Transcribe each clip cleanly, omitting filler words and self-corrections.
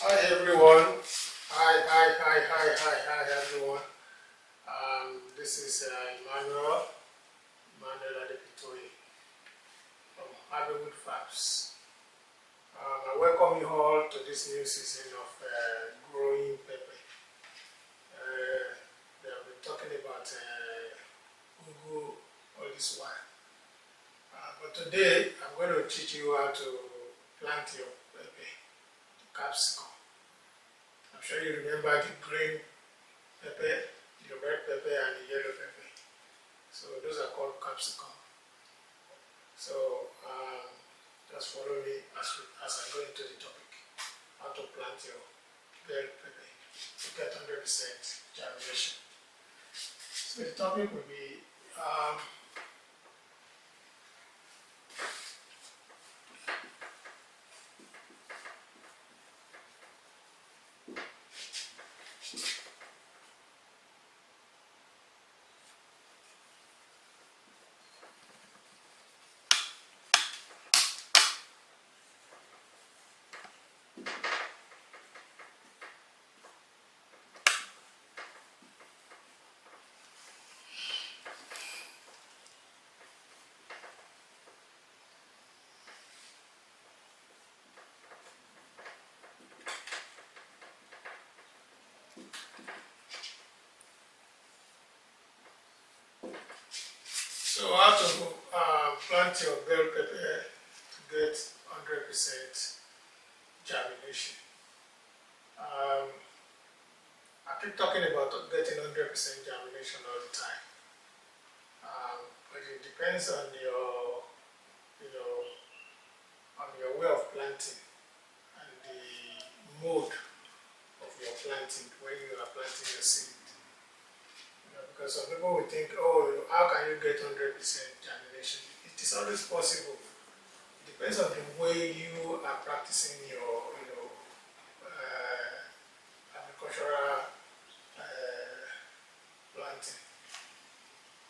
Hi everyone. Hi everyone. This is Emmanuel Adepitoye from Abbeywood Farms. I welcome you all to this new season of growing pepper. We have been talking about ugu all this while. But today I'm going to teach you how to plant your pepper, the capsicum. I'm sure you remember the green pepper, the red pepper, and the yellow pepper. So those are called capsicum. So just follow me as I go into the topic. How to plant your bell pepper to get 100% germination. So the topic will be so how to plant your bell pepper to get 100% germination. I keep talking about getting 100% germination all the time, but it depends on your, on your way of planting and the mode of your planting when you are planting your seed. Because some people will think, oh, how can you get 100% germination? It is always possible. It depends on the way you are practicing your, agricultural planting.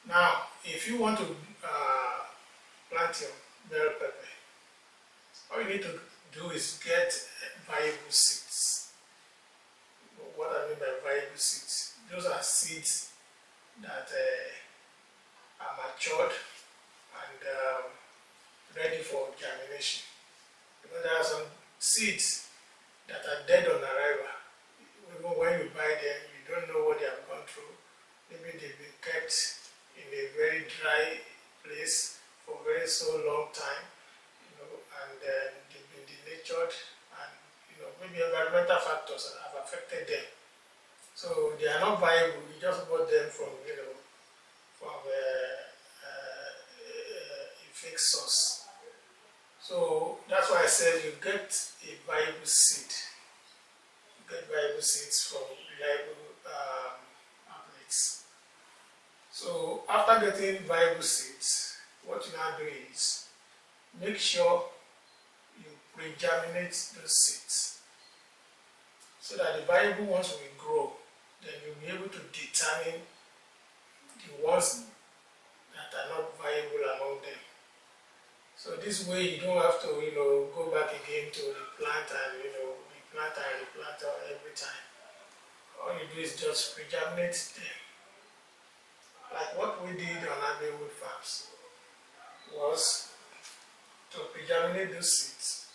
Now, if you want to plant your bell pepper, all you need to do is get viable seeds. What I mean by viable seeds, those are seeds that are matured and ready for germination. Because there are some seeds that are dead on arrival. Even when you buy them, you don't know what they have gone through. Maybe they've been kept in a very dry place for a very so long time, and they've been denatured, and maybe environmental factors have affected them. So they are not viable. You just bought them from from a fake source. So that's why I said you get a viable seed. You get viable seeds from reliable outlets. So after getting viable seeds, what you now do is make sure you pre-germinate those seeds so that the viable ones will grow. Then you'll be able to determine the ones that are not viable among them. So this way you don't have to go back again to replant and replant and replant every time. All you do is just pre-germinate them. Like what we did on Abbeywood Farms was to pre-germinate those seeds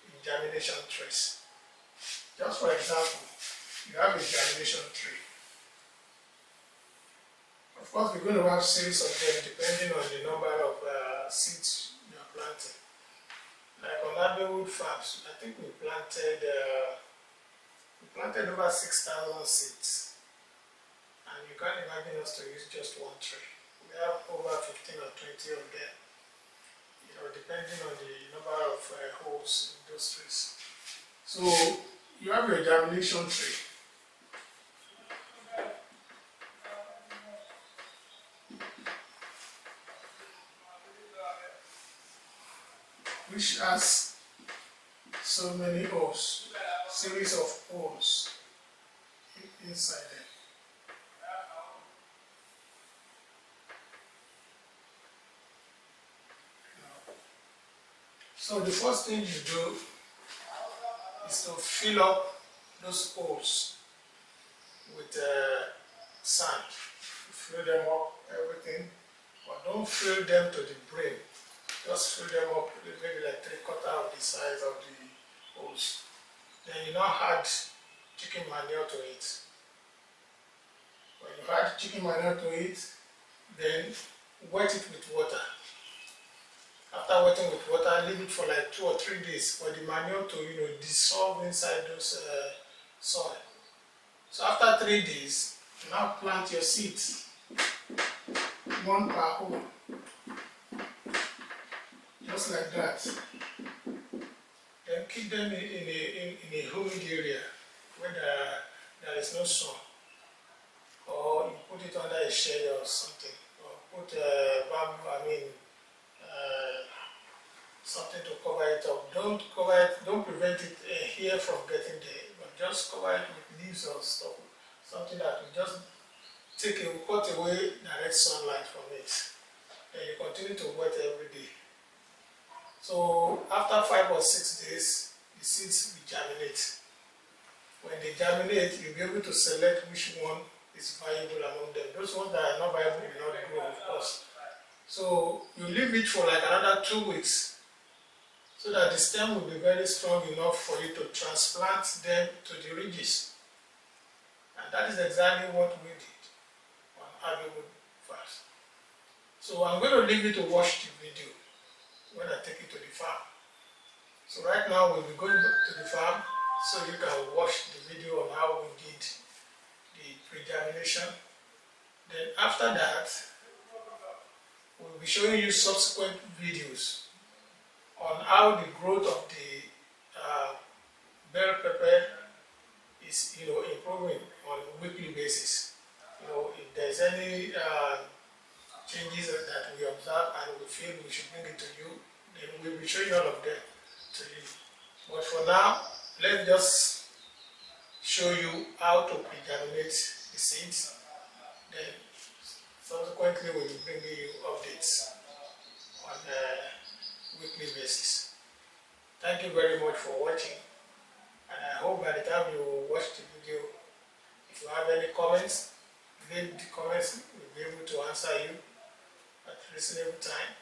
in germination trays. Just for example, you have a germination tree. Of course, we're going to have series of them depending on the number of seeds you are planting. Like on Abbeywood Farms, I think we planted over 6,000 seeds. And you can't imagine us to use just one tray. We have over 15 or 20 of them, depending on the number of holes in those trees. So you have your germination tray. Which has so many holes, series of holes inside them. So the first thing you do is to fill up those holes with sand. Fill them up, everything, but don't fill them to the brim. Just fill them up maybe like 3/4 of the size of the holes. Then you now add chicken manure to it. When you add chicken manure to it, then wet it with water. After wetting with water, leave it for like 2 or 3 days for the manure to dissolve inside those soil. So after 3 days, you now plant your seeds, one per hole, just like that. Then keep them in a humid area where there is no sun, or you put it under a shade or something, or put bamboo, something to cover it up. Don't cover it, don't prevent it here from getting there, but just cover it with leaves or stuff, something that will just cut away direct sunlight from it. And you continue to wet every day. So after 5 or 6 days, the seeds will germinate. When they germinate, you'll be able to select which one is viable among them. Those ones that are not viable will not grow, of course. So you leave it for like another 2 weeks, so that the stem will be very strong enough for you to transplant them to the ridges. And that is exactly what we did on Abbeywood first. So I'm going to leave you to watch the video when I take you to the farm. So right now we'll be going back to the farm so you can watch the video on how we did the pre-germination. Then after that, we'll be showing you subsequent videos on how the growth of the bell pepper is improving on a weekly basis. If there's any changes that we observe and we feel we should bring it to you, then we'll be showing all of them to you. But for now, let's just show you how to pre-germinate the seeds. Then subsequently we'll be bringing you updates on a weekly basis. Thank you very much for watching, and I hope by the time you watch the video, if you have any comments, leave the comments. We'll be able to answer you at a reasonable time.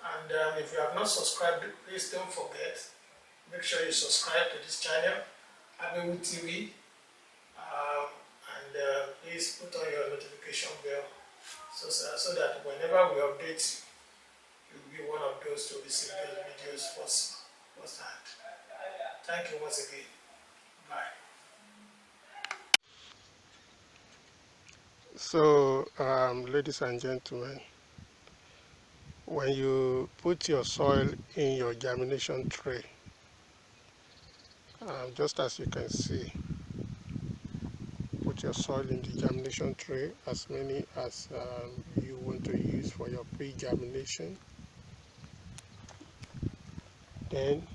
And if you have not subscribed, please don't forget, make sure you subscribe to this channel, Abbeywood TV, and please put on your notification bell so that whenever we update you, you'll be one of those to receive those videos first hand. Thank you once again. Bye. So, ladies and gentlemen, when you put your soil in your germination tray, just as you can see, put your soil in the germination tray, as many as you want to use for your pre-germination. Then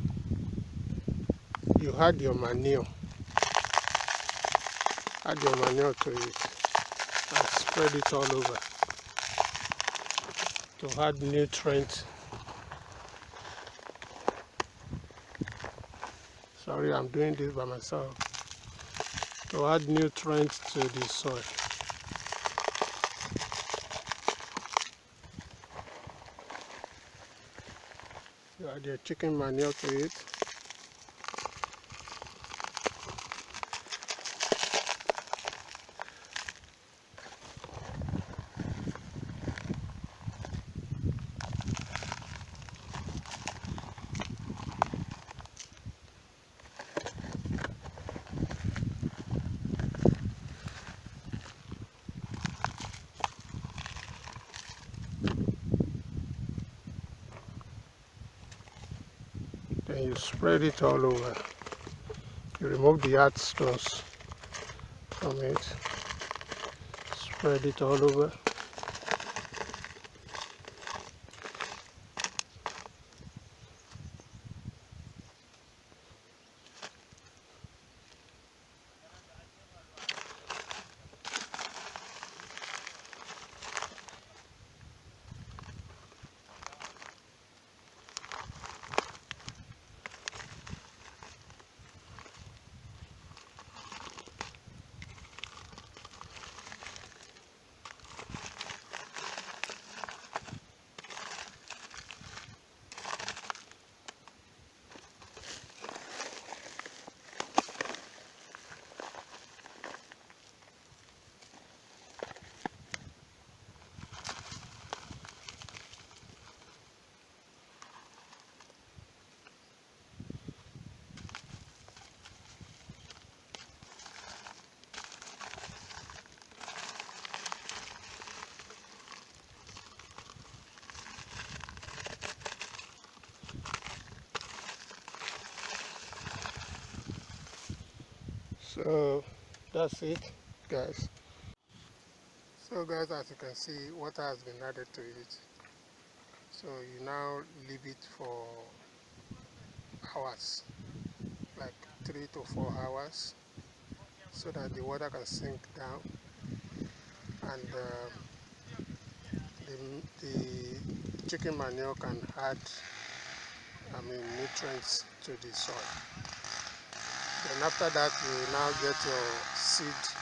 you add your manure to it and spread it all over to add nutrients. Sorry, I'm doing this by myself. To add nutrients to the soil. You add your chicken manure to it. Then you spread it all over. You remove the hard stones from it. Spread it all over. So that's it, guys. So guys, as you can see, water has been added to it. So you now leave it for hours, like 3 to 4 hours, so that the water can sink down and the chicken manure can add nutrients to the soil. Then after that, you will now get your seed